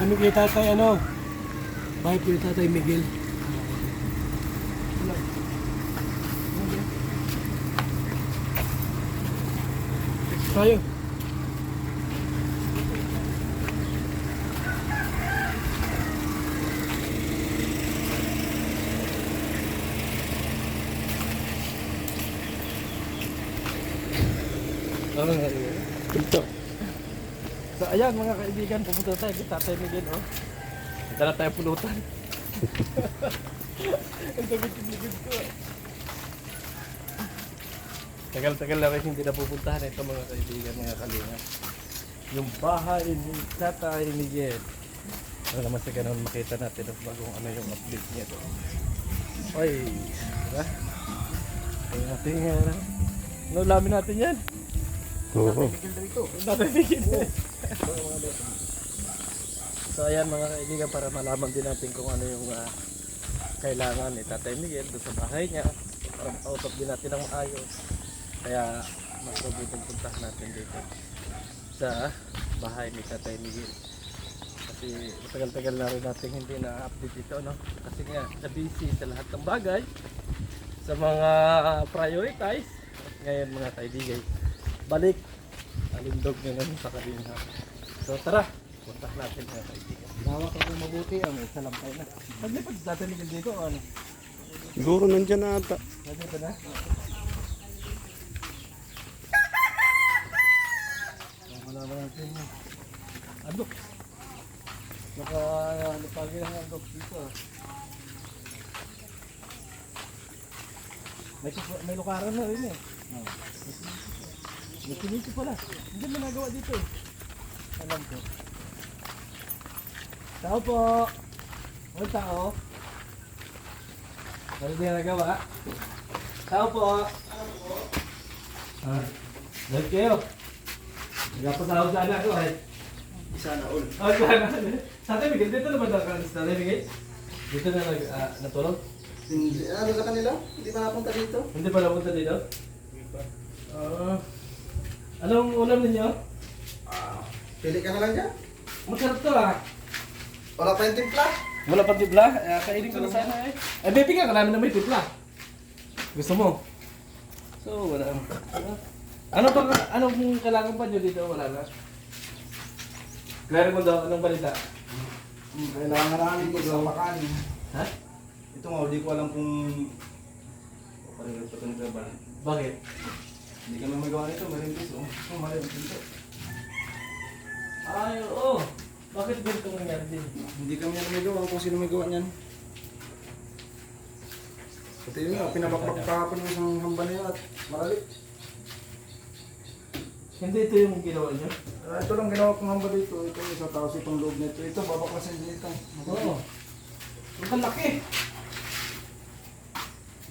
Kami kay tatay ano? Bahay po yung tatay Miguel. Tayo. Ito. So ayan mga kaibigan, pupunta tayo kay Tatay Miguel, oh. Punta na tayo pulutan. Ang tagot-tagot ko. Tagal-tagal na rin hindi napupuntahan ito mga kaibigan, mga kalinga. Yung bahay ni Tatay Miguel. Ano naman sa ganun makita natin ang bagong ano yung update niya to. Ay, diba? Ay natin nga. Ano lamin natin yan? Oo. Tatay Miguel. So ayan mga kaibigan, para malaman din natin kung ano yung kailangan ni Tatay Miguel doon sa bahay niya. Para makausap din natin ng maayos. Kaya mas mabuting puntahan natin dito sa bahay ni Tatay Miguel. Kasi matagal-tagal na rin natin hindi na-update ito, no? Kasi nga na-busy sa lahat ng bagay, sa mga prioritize. Ngayon mga kaibigan, balik alindog na naman sa kanina. So tara, punta natin mga kaibigan. Hawak ako mabuti, may salampay na. Paglipat sa Tatay Miguel dito, ano? Siguro nandyan na ata. Nandito na? Wala ba natin yun? Andok! Napagi lang ang andok dito. May lukaran na rin eh. May sinito pala. Hindi mo nagawa dito eh. Alam ko. Tao po! Ano tao? Ano din nagawa? Tao po! Dahil kayo. Nagpasahod sa anak ko eh. Sana all. Oh, sana. Tatay Miguel, dito na ba nakalis Tatay Miguel? Dito na natulog? Hindi, ano sa kanila? Hindi pa napunta dito? Hindi pa napunta dito? Hindi pa. Anong ulam ninyo? Pili ka na lang dyan. Masarap to ah. Wala pa yung timpla. Wala pang tipla? Kainin ko na sana eh. Ay, may bigyan ka namin na may tipla. Gusto mo? So, wala. Anong kailangan pa nyo dito? Wala na. Klaro mo daw, anong balita? Kailangan namin ko sa makan. Ha? Ito nga, hindi ko alam kung... Pareho pa ito nagkabalan. Bakit? Hindi kami magawa nito, marimbis oh. Oh, marimbis ito. Ay, oo. Bakit ganito nangyari din? Hindi kami yan magawa kung sino magawa niyan. Pati yun nga, pinabakbak kahapon ng isang hamba na yun at maralik. Hindi ito yung ginawa niyo? Ito lang ginawa kong hamba dito. Ito yung isa tapos itong loob nito. Ito, babaklasin din ito. Oo. Ang laki.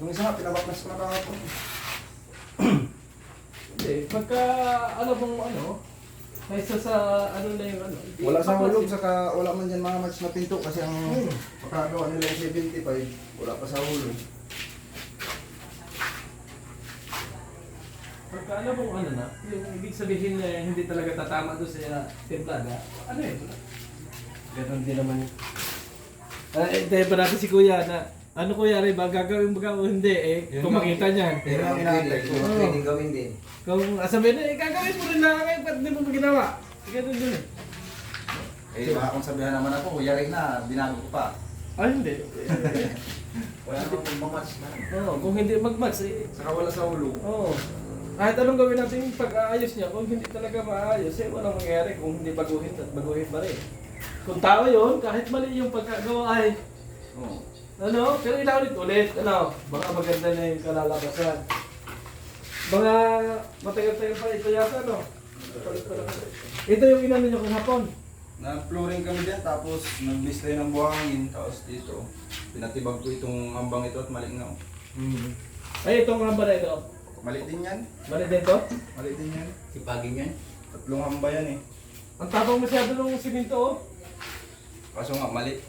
Yung isa nga, pinabaklas ko na kahapon. Hindi, pagka ano, kaysa sa ano na yung ano. Wala sa hulog, saka wala man dyan mga match na pinto kasi ang pagkagawa nila yung 75, wala pa sa hulog. Pagka ano bang ano na, yung ibig sabihin na hindi talaga tatama doon sa templada, ano yun? Ganon din naman yun. Dahil ba natin si Kuya na, ano Kuya Ray ba, gagawin ba o hindi kung makita niyan. Pero ang inaantay ko, pwedeng gawin din. Kung sabihin na, gagawin mo rin lang ngayon, ba't di mo ba ginawa? Ganon din eh. Eh, baka kung sabihan naman ako, yari na, binago ko pa. Ah, hindi. Wala namang magmamatch na. Oo, kung hindi mag-match Saka wala sa hulog. oo. Kahit anong gawin natin yung pag-aayos niya, kung hindi talaga maayos, walang mangyayari kung hindi baguhin at baguhin pa rin. Kung tao yun, kahit mali yung pagkagawa ay, Oo. ano, pero ilang ulit, ano, baka maganda na yung kalalabasan. Mga matagal-tagal pa ito yata, no? Ito yung inano nyo kahapon. Nag-flooring kami dyan, tapos nag-display ng buhangin, tapos dito, pinatibag ko itong hambang ito at mali nga. Ay, itong hamba na ito. Mali din yan. Mali din to. Mali din yan. Sipagin yan. 3 hamba yan eh. Ang tapang masyado ng siminto, oh. Kaso nga, mali.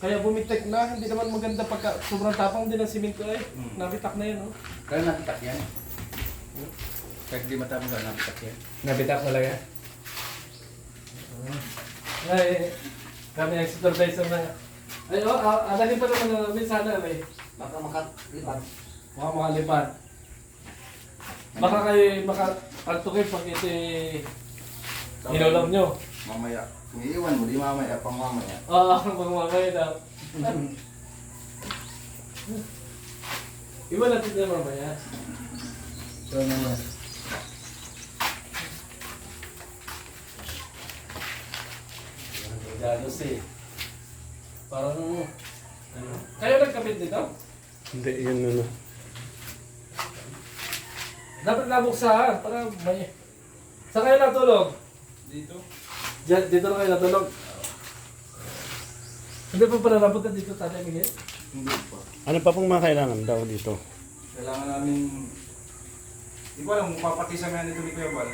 Kaya bumitek na, hindi naman maganda pagka sobrang tapang din ng siminto eh. Nabitak na yun, oh. Kaya napitak yan. Kahit di matapos ka, napitak yan. Nabitak talaga. Ay, kami ang supervisor na. Ay, alagin pa naman namin sana, may. Baka makalipat. Baka makalipad. Baka kayo makatukin pag ito hinulog nyo. Mamaya. Kung iiwan mo, di mamaya, pang mamaya. Oo, mamamaya daw. Iwan natin na mamaya. Ito naman. Ganos eh. Parang, ano? Kayo nagkabit dito? Hindi, yun ano. Dapat nabuksahan para may... Saan kayo natulog? Dito? Diyan, dito na kayo natulog? Hindi pa pala napunta dito sa atin, Miguel? Hindi pa. Ano pa pong mga kailangan daw dito? Kailangan namin... Di ko alam, papakisama yan ito ni Kuya Bal.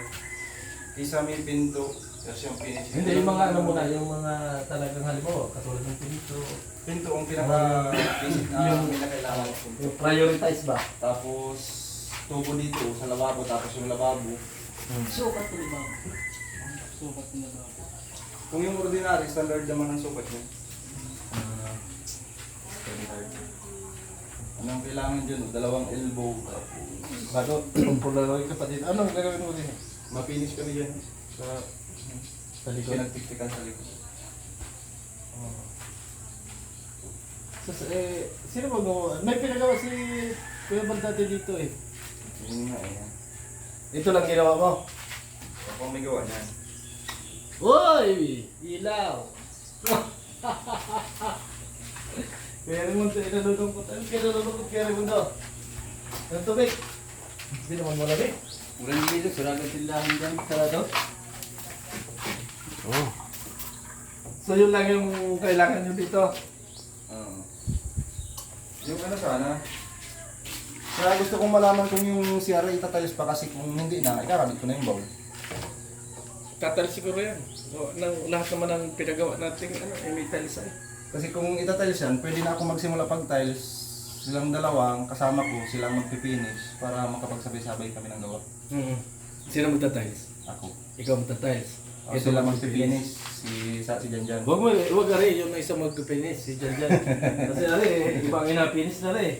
Kisame yung pinto, tapos yung finish. Hindi, yung mga ano muna, yung mga talagang halimbawa, katulad ng pinito. Pinto ang pinaka-basic na Yung- pinakailangan. Yung prioritize ba? Tapos, tubo dito sa lababo, tapos yung lababo. Sukat ko ba? Sukat na ba? Kung yung ordinary, standard naman ang sukat niya. Standard. Anong kailangan dyan? Dalawang elbow. Tapos, Bago, pagpulaloy ka pa dito. Anong gagawin mo din? mapinish kami dyan. Sa likod? Pinagtiktikan sa likod. Sino ba gumawa? May pinagawa si Kuya Bal dati dito eh. Yun nga eh. Ito lang ginawa mo? Ako ang may gawa niyan. Uy! Ilaw! Kaya Raimundo, inalulungkot. Ano kaya nalulungkot kaya Raimundo? Ang tubig? Hindi naman mo lamig. Murang dito, suragan tindahan dyan. Sarado? Oh. So yun lang yung kailangan nyo dito. Oo. Yung ano sana, kaya gusto kong malaman kung yung CR itatayos pa kasi kung hindi na, ikarabit ko na yung bowl. Tatal siguro yan. Lahat naman ng pinagawa natin, may tiles ay. Kasi kung itatiles yan, pwede na ako magsimula pag-tiles. Silang dalawang kasama ko, silang magpipinish para makapagsabay-sabay kami ng gawa. Sino magta-tiles? Ako. Ikaw magta-tiles. O sila magpipinish, si Janjan. Huwag ka rin, yung isang magpipinis, si Jan Jan. Kasi ari, ibang inapinis na rin.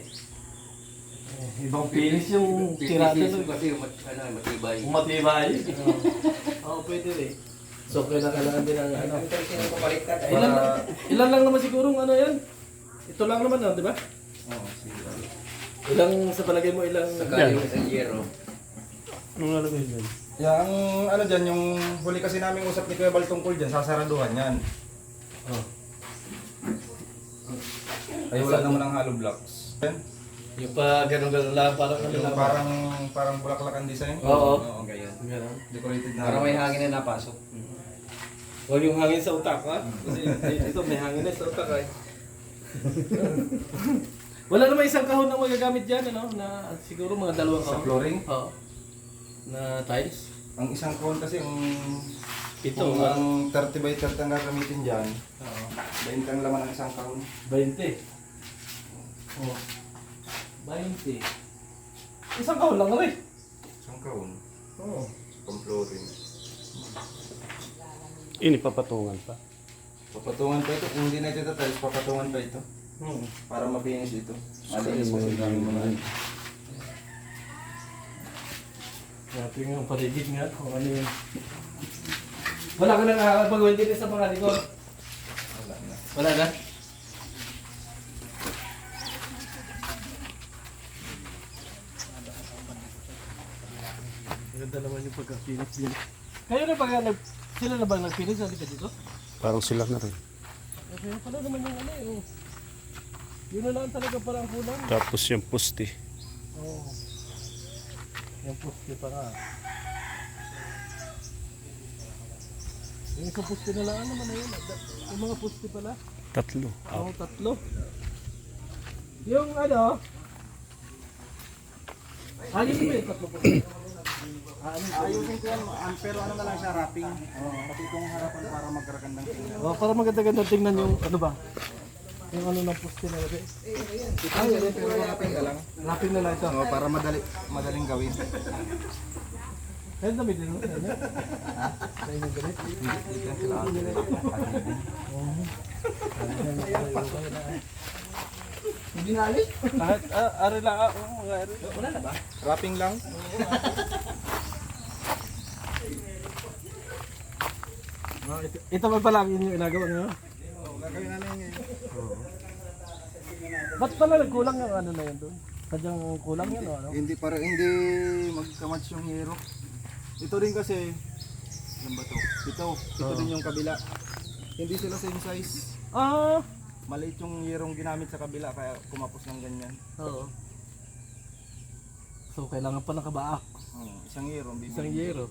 Ibang pinis yung tirado Pinis doon. kasi matibay. Matibay. Oo, pwede rin. So, kailangan din ang ano. Ilan lang naman sigurong ano yan? Ito lang naman, di ba? Oo, sige. Ilang sa palagay mo, ilang... Saka yung sa yero. Anong lalagay dyan? Yeah, ang ano dyan, yung huli kasi namin usap ni Kuya Bal tungkol dyan, sasaraduhan yan. Oh. Ay wala naman ang hollow blocks. Yung pa ganun-ganun lang, parang ano Yung lang. parang bulaklak ang design. Oo. Oo, ganyan. Ganun. Decorated na. Para may hangin na napasok. Huwag yung hangin sa utak, ha? Kasi ito, may hangin na sa utak, eh. Wala naman isang kahon na magagamit dyan, ano? Na siguro mga dalawang Sa kahon. flooring, Oo. Na tiles. ang isang cone kasi ang Ito, kung ang 30 by 30 ang gagamitin dyan, Oo. 20 ang laman ng isang cone. 20. Oh. 20. Isang kahon lang rin. Isang cone. Oo. Pang flooring. Ini papatungan pa. Papatungan pa ito. Kung hindi na ito tiles, papatungan pa ito. Para mapinish ito. Malinis kasi dami mo na. Grabe nga ang paligid nga kung ano yun. Wala ka na nakakapag-windi din sa mga likod. Wala na. Wala na? Ganda naman yung pagka-finish din. Kayo na ba sila na ba nag-finish? Hindi ka dito? Parang sila na rin. Kaya pala naman yung ano yung... Yun na lang talaga parang kulang. Tapos yung pusti. Oo. Yung poste pa nga. Yung isang poste na lang naman na yun. Yung mga poste pala. Tatlo. Oo, tatlo. Yung ano... Ayun ba yung tatlo poste? Ayusin ko yan, pero ano na lang siya, wrapping. Pati itong harapan para magkakandang tingnan. Oh, para maganda-ganda tingnan yung ano ba? Yung ano ng poste na lagi. Pero wrapping ka lang. Wrapping na lang ito. Para madaling gawin. Ayun, dami din mo sa inyo. Sa inyo ganit. Hindi na alis. Kahit, ari lang, mga ari. Wala na ba? Wrapping lang. Ito ba pala yung ginagawa nyo? Gagawin namin ngayon. Ba't pala nagkulang yung ano na yun doon? Sadyang kulang yan o ano? Hindi magkamatch yung hero. Ito din kasi, ano ba to? Ito din yung kabila. Hindi sila same size. Ah! Maliit yung yerong ginamit sa kabila kaya kumapos ng ganyan. Oo. So kailangan pa nakabaak. Isang yerong bibili. Isang yero.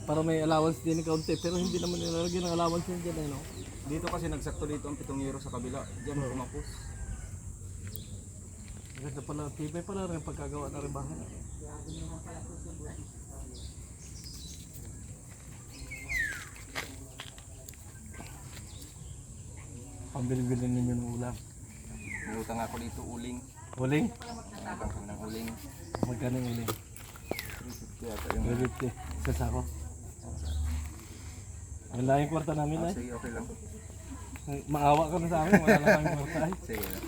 Para may allowance din ng kaunti. Pero hindi naman nilalagyan ng allowance yun dyan eh, no? Dito kasi nagsakto dito ang 7 yero sa kabila. Diyan kumapos. Ganda pala, tibay pala rin pagkagawa na rin bahay. Pambili-bili ninyo ng ulam. Nangutang ako dito uling. Uling? Nangutang kami ng uling. Magkano yung uling? Kaya ito yung... 250. Isa sako. Yan lang yung kwarta namin ay. Sige, okay lang. Maawa ka na sa akin, wala lang kami kwarta ay. Sige lang.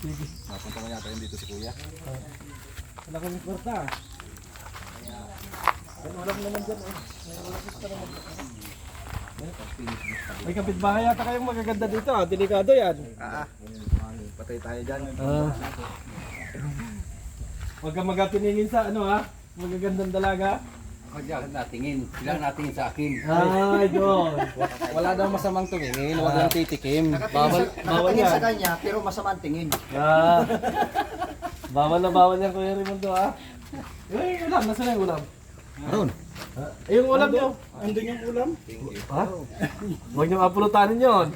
Sige. Mapunta mo yata yun dito si kuya. Wala kami kwarta. Ay, ulam naman dyan eh. May ulam pa naman. May kapitbahay yata kayong magaganda dito ah. Delikado yan. Patay tayo dyan. Huwag ka magatiningin sa ano ha. Magagandang dalaga. Huwag natingin. Kailangan natingin sa akin. Ay, God. Wala daw masamang tumingin, huwag lang titikim. Bawal Nakatingin sa yan. kanya, pero masama ang tingin. Ah. Bawal na bawal yan Kuya Raimundo ha. Eh, ulam. Nasaan na yung ulam? Aron. Eh, yung ulam nyo. Andun yung ulam. Ha? Huwag nyo apulutanin yun.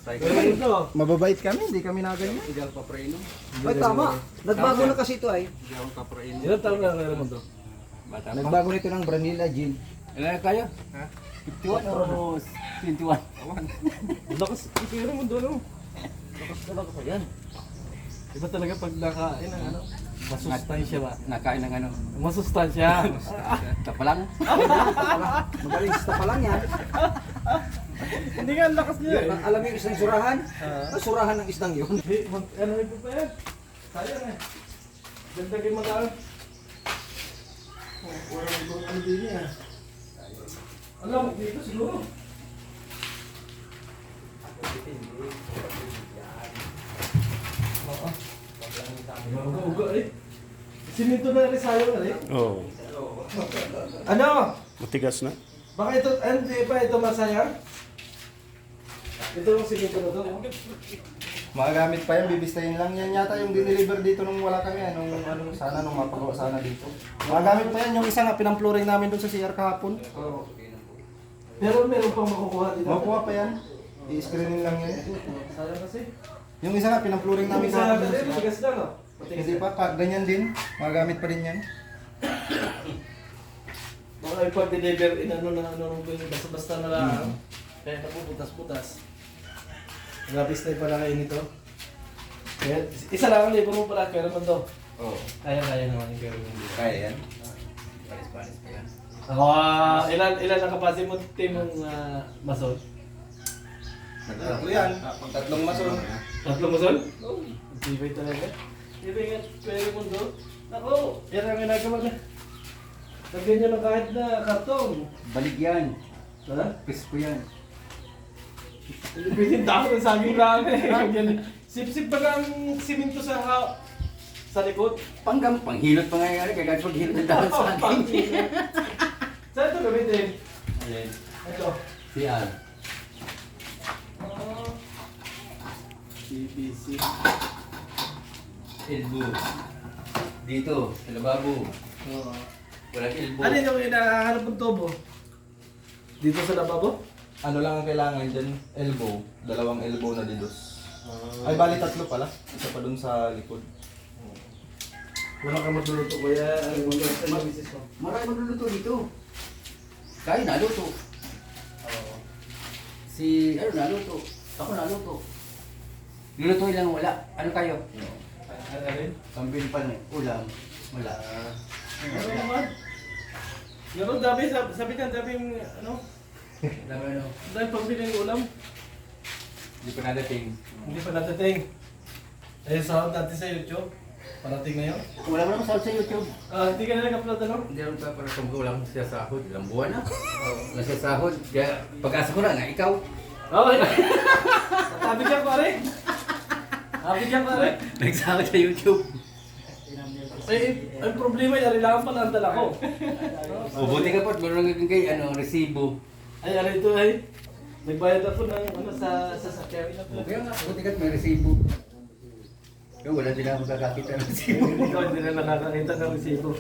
Kuya Raimundo. Mababait kami, hindi kami naganyan. Hindi ako papreno. Ay, tama. Nagbago na kasi ito ay. Hindi ako kaprain. Ilan taon na Kuya Raimundo? Bata. Nagbago nito ng Branila Gin. Ilan kayo? Ha? 51 o 21? Lakas. Kuya Raimundo no? Lakas na lakas. Ayan. Iba talaga pag nakain ng ano? Masustansya ba? Nakain ng ano? Masustansya. Tapalang? Magaling sa pa lang yan. Hindi nga ang lakas niya eh. Alam mo yung isang surahan? Surahan ng isdang yun. Ano ito pa yan? Sayang eh. Ganda kayo mag-aaral. Walang ibang ano din niya. Alam, dito siguro. Oo. Uga eh. Siminto na rin sayang na rin. Oo. Ano? Matigas na. Baka ito, hindi pa ito masayang? Ito yung siminto na to. Magagamit pa yan, bibistayin lang yan yata yung dineliver dito nung wala kami, nung sana nung mapagawa sana dito. Magagamit pa yan, yung isa nga pinampluring namin doon sa CR kahapon. Oo. Pero meron pang makukuha dito. Makuha pa yan, i-screening lang yan. Sayang kasi. Yung isa nga pinampluring namin Isa kahapon. kasi, matigas na no? Hindi pa, ganyan din, magagamit pa din yan. Baka yung pag-deliver, inano na ano nung basta-basta na lang. Kaya napuputas-putas. Grabis na yung palakay nito. Kaya, isa lang ang libro mo pala, pero man to. Oo. Kaya naman yung pero hindi. Kaya yan. Paris-paris pa yan. Ako, ilan ang kapasi mo team ng masol? Tatlo yan, tatlong mason. Tatlong masol? Oo. Tibay talaga. Tibay nga, pero mundo. Ako, yan ang ginagawa na. Lagyan nyo ng kahit na karton. Balik yan. Ha? Pisko yan. Pwede tao ng saging lang eh. Sip-sip ba ng siminto sa likod? Panghilot pa nga yan. Kaya kahit paghilot ng dahon sa akin. Saan ito gamitin? Ayan. Ito. Siyan. CPC. Elbow. Dito. Sa lababo. Oo. Walang elbow. Ano yung hinahanap ng tubo? Dito sa lababo? Ano lang ang kailangan dyan? Elbow. Dalawang elbow na didos. Ay, bali tatlo pala. Isa pa dun sa likod. Wala ka magluluto kuya. Ano mo yung misis mo? Marami magluluto dito. Kaya naluto. Oo. Si, ano naluto? Ako naluto. Luluto lang wala. Ano kayo? Ano rin? Pambili pa ng ulam. Wala. Ano naman? Ganun, dami, sabi niya, daming, ano, Dami ano. dahil pambili ng ulam. Hindi pa nadating. Hindi pa natating. Eh, sahod natin sa YouTube. Parating na yun. Wala mo naman sahod sa YouTube. Hindi ka na nag-upload, ano? Hindi rin pa para kung wala akong sasahod. Ilang buwan na. Nasasahod. Kaya pag-asa ko na ikaw. Oo. Sabi ka pare. Sabi ka pare. Nagsahod sa YouTube. Eh, ang problema, yari lang pala ang dala ko. O buti ka po, meron nga kay resibo. Ay, ano ito ay? Nagbayad ako ng ano sa sasakyan. Kaya nga, buti ka may resibo. Kaya wala din ako kakakita ng resibo. Ikaw hindi na nakakakita ng resibo.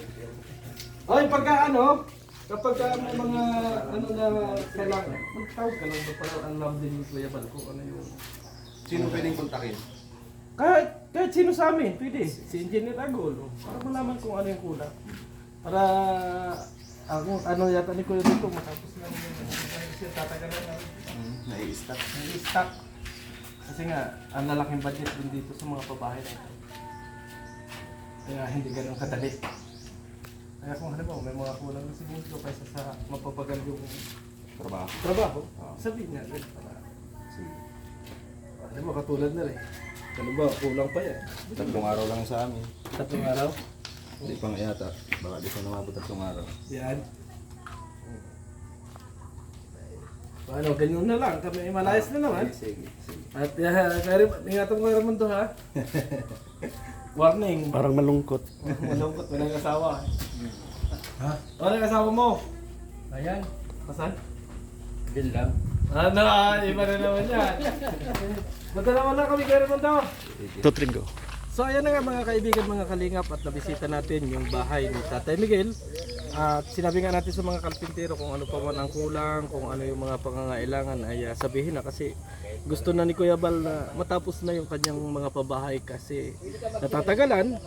Oy, pagka ano, kapag may mga ano na kailangan, magtawag ka lang ba para ang love din yung Kuya Bal kung ano yung... Sino pwedeng kontakin? Kahit sino sa amin, pwede. Si Engineer Agol, para malaman kung ano yung kulang. Para ako, ano yata ni Kuya dito, matapos lang yung tatagalan na Nai-stack. i-stock. Kasi nga, ang lalaking budget din dito sa mga pabahay na ito. Kaya hindi ganun kadali. Kaya kung ano ba, may mga kulang na siguro kaysa sa mapapagal yung trabaho. Sabihin niya rin para ano ba, katulad na rin. Ano ba, kulang pa yan. 3 araw lang sa amin. 3 araw. Hindi pang yata. Baka di ko namabot 3 araw. Yan. Ano, ganyan na lang. Kami ay malayas na naman. Sige. At ingatan mo naman to ha. Warning. Parang malungkot. Malungkot, walang asawa. Ha? Walang asawa mo? Ayan. Pasan? Din lang. Ano, iba na naman yan. Madala na kami kayo naman daw. Tutrigo. So ayan na nga mga kaibigan, mga kalingap, at nabisita natin yung bahay ni Tatay Miguel. At sinabi nga natin sa mga kalpintero kung ano pa man ang kulang, kung ano yung mga pangangailangan ay sabihin na, kasi gusto na ni Kuya Bal na matapos na yung kanyang mga pabahay kasi natatagalan.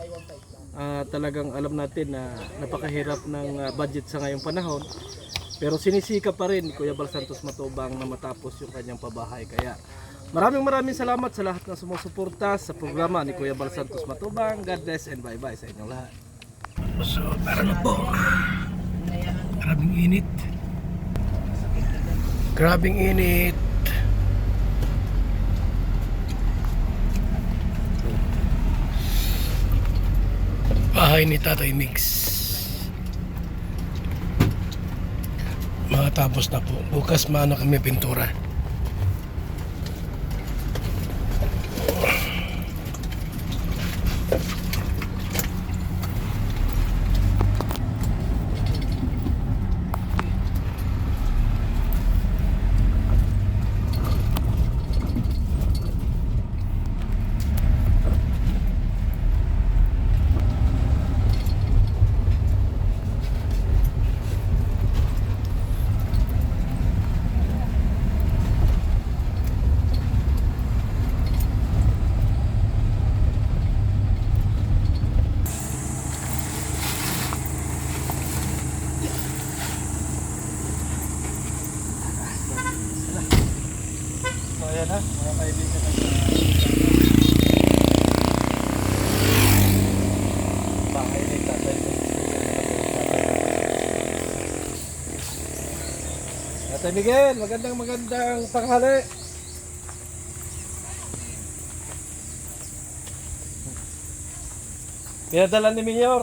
Talagang alam natin na napakahirap ng budget sa ngayong panahon. Pero sinisika pa rin ni Kuya Bal Santos Matubang na matapos yung kanyang pabahay. Kaya maraming salamat sa lahat ng sumusuporta sa programa ni Kuya Bal Santos Matubang. God bless and bye-bye sa inyong lahat. So, para na po. Grabing init. Grabing init. Bahay ni Tatay Mix. Matapos na po. Bukas maano kami pintura. So ayan ha, mga kaibigan ng bahay ni Tatay Mix. Tatay Miguel, magandang tanghali. Pinadala ni Mayor.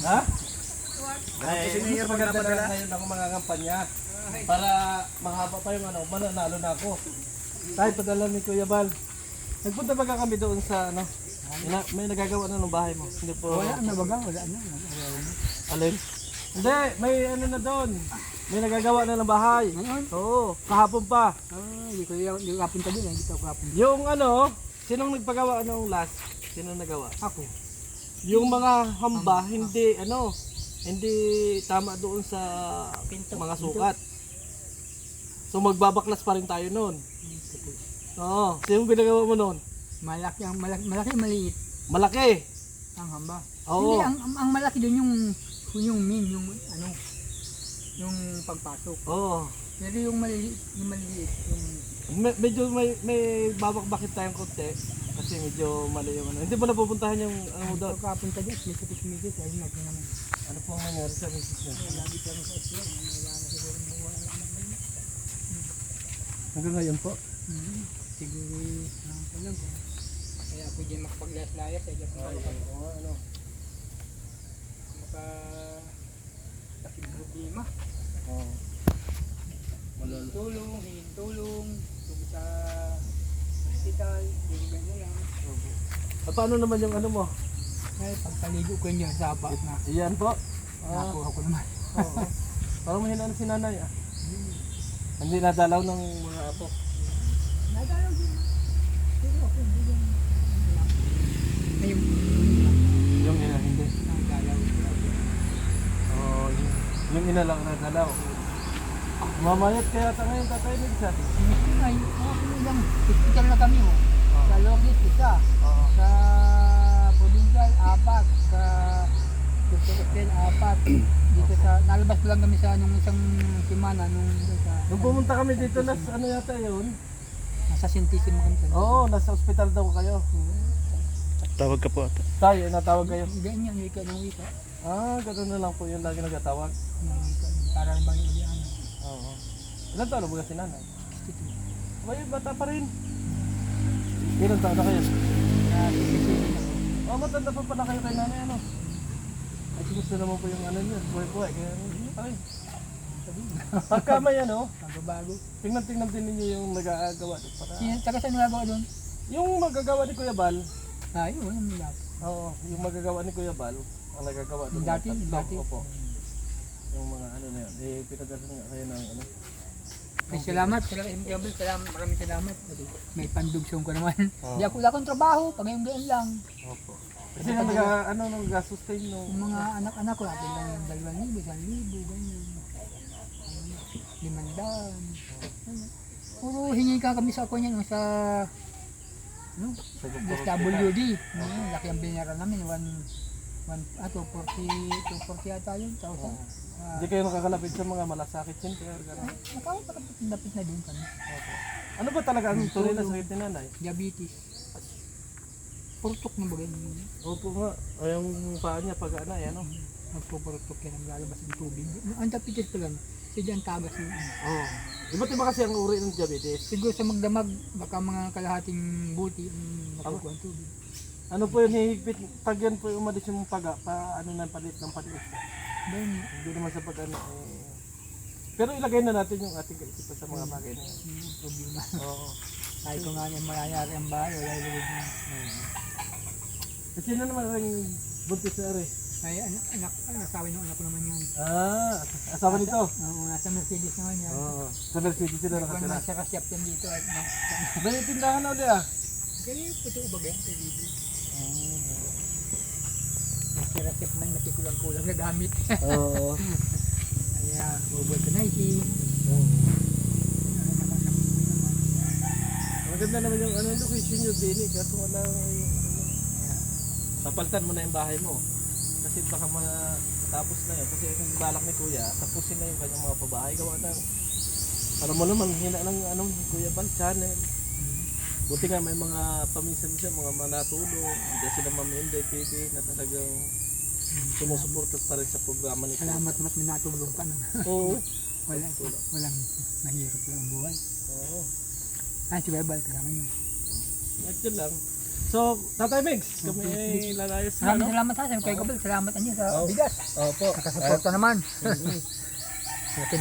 Ha? Ay, si Mayor magdadala ngayon ng mga kampanya para mahaba pa yung ano, mananalo na ako. Tayo padala ni Kuya Bal. Nagpunta ba kami doon sa ano? May nagagawa na ng bahay mo? Hindi po. Wala na. Alin? Hindi, may ano na doon. May nagagawa na ng bahay. Ngayon? Oo, kahapon pa. Hindi ko kapunta din. Hindi ko kapunta. Yung ano, sinong nagpagawa nung last? Sinong nagawa? Ako. Yung mga hamba, hindi ano, hindi tama doon sa mga sukat. So magbabaklas pa rin tayo noon. Oo, sinong pinagawa mo noon? Malaki, maliit. Malaki. Ang hamba. Oo. Hindi, ang malaki doon yung main, yung ano, yung pagpasok. Oo. Pero yung maliit, yung Medyo may babak-bakit tayong konti kasi medyo mali yung ano. Hindi mo napupuntahan yung ano hindi doon. ko kapunta din. Mikit-mikit. Ayun natin naman. Ano po ang nangyari sa misis niya? Lagi kami sa isla. Wala na siguro buwan na namin. Hanggang ngayon po? Siguro, ko lang po. Kaya ako dyan makapaglayas-layas. Kaya ako Ano? takip problema. Oo. Hingin tulong, tungkol sa hospital, yung ganyan lang. Paano naman yung ano mo? Ay, pagpaligo ko niya sa apa na Iyan po. nakuha ko naman. Oo. Parang mahina na si nanay ah. Hindi nadalaw ng mga apo. Nagalaw din. Pero ako hindi yan. Ayun. Yung ina hindi. Nagalaw. Oo, yung ina lang nadalaw. Mamayat kaya ta ngayon tatay Migsa. Ay, ako lang. Hospital na kami oh. Sa Longit, isa. Oo. Sa Provincial, 4. Sa Hotel, 4. Dito sa, nalabas lang kami sa nung isang simana nung sa... Nung pumunta kami dito nas ano yata yun? Nasa Sintissimo kami sa... Oo, nasa ospital daw kayo. Tawag ka po ata. Tayo, natawag kayo. Ganyan, wika ng wika. Ah, gano'n na lang po yung lagi nagatawag. Ng wika. Para bang ilian. Oo. Ilan taon na ba si nanay? May bata pa rin. Ilan taon na kayo? Oh, matanda pa pala kayo kay nanay ano? Ay, kumusta naman po yung ano niya? Buhay-buhay. Kaya hindi pa rin. Pagka may ano, Magbabago. tingnan din ninyo yung nagagawa doon para... Taga saan nagagawa doon? Yung magagawa ni Kuya Bal, Ay, wala mo lahat. oo, yung magagawa ni Kuya Bal, ang nagagawa doon. Yung dati, tatlo, yung dati. Opo. Yung mga ano na yun. Eh, pinagasan nga kayo ng ano. Ay, salamat. Salamat. Maraming salamat. May pandugsong ko naman. Oo. Di ako wala akong trabaho. Pag ngayon ganyan lang. Opo. Kasi nung nag-sustain nung... Yung mga anak-anak ko, atin lang yung 2,000, 1,000, ganyan. 500. Puro hingi ka kami sa ako niyan, sa ano? SWD. Laki ang binara namin, 240 yata yun, 1,000. Hindi kayo nakakalapit sa mga malasakit center, gano'n. Nakapit na din kami. Opo. Ano ba talaga ang tunay na sakit ni nanay? Diabetes. Purtok na bagay. Opo nga. Ay, yung paa niya pag ano, ano? Nagpupurtok yan, naglalabas ng tubig. Ang diabetes pa lang, siya dyan tagas yung Oo. Iba't iba kasi ang uri ng diabetes. siguro sa magdamag, baka mga kalahating buti ang nakukuha ang tubig. Ano po yun, hihigpit, pag yan po umalis yung paga, ano na palit ng palit. Then, Hindi naman sa pag ano. Pero ilagay na natin yung ating kaisipan sa mga bagay na yan. yung problema. Oo. Kahit kung nga yung mayayari ang bahay, wala yung lubog na. Kasi na naman rin buntis na rin. Ay, asawa ng anak ko naman yan. Ah, asawa nito? Oo, nasa Mercedes naman yan. Oo. Sa Mercedes sila Kung nakatira. naman siya kasyap yan dito at Dahil tindahan na ulit ah. kaya puto ba yan sa video? Nasa man, natikulang-kulang na gamit. Oo. Kaya, vulcanizing. Maganda naman yung ano, location nyo din eh. Kaso wala yung papalitan mo na yung bahay mo. Kasi baka matapos na yun. Kasi yung balak ni Kuya, tapusin na yung kanyang mga pabahay. Gawa ng, alam mo naman, hina ng ano, Kuya Bal channel. Buti nga may mga paminsan-minsan, mga manatulong. Hindi sila Ma'am TV na talagang sumusuportas pa rin sa programa ni Kuya. Salamat mas minatulong ka na. Oo. Walang mahirap lang ang buhay. Oo. Ah, si Bebal, kasama nyo. At yun lang. So, Tatay Migs, kami ay lalayas na, Maraming no? salamat sa akin. Kay Gabal, salamat niyo sa Oo. bigas. Opo. Nakasuporta naman.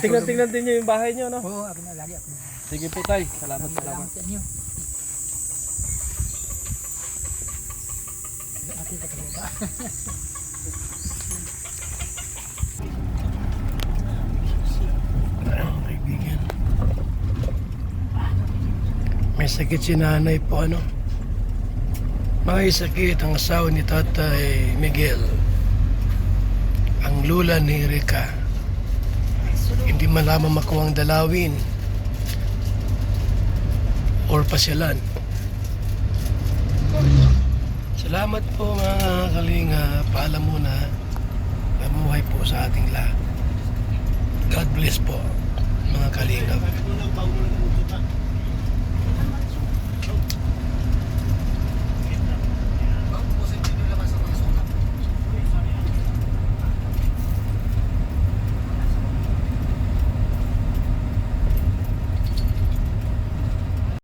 Tingnan-tingnan din nyo yung bahay nyo, no? Oo, ako na lagi ako na. Sige po, Tay. Salamat. Salamat sa inyo. Ate, katulog ka. Kaibigan. May sakit si nanay po, ano? May sakit ang asawa ni Tatay Miguel. Ang lula ni Rica. Hindi man lamang makuha ang dalawin or pasyalan. Salamat po mga kalinga. Paalam muna. Mabuhay po sa ating lahat. God bless po mga kalinga.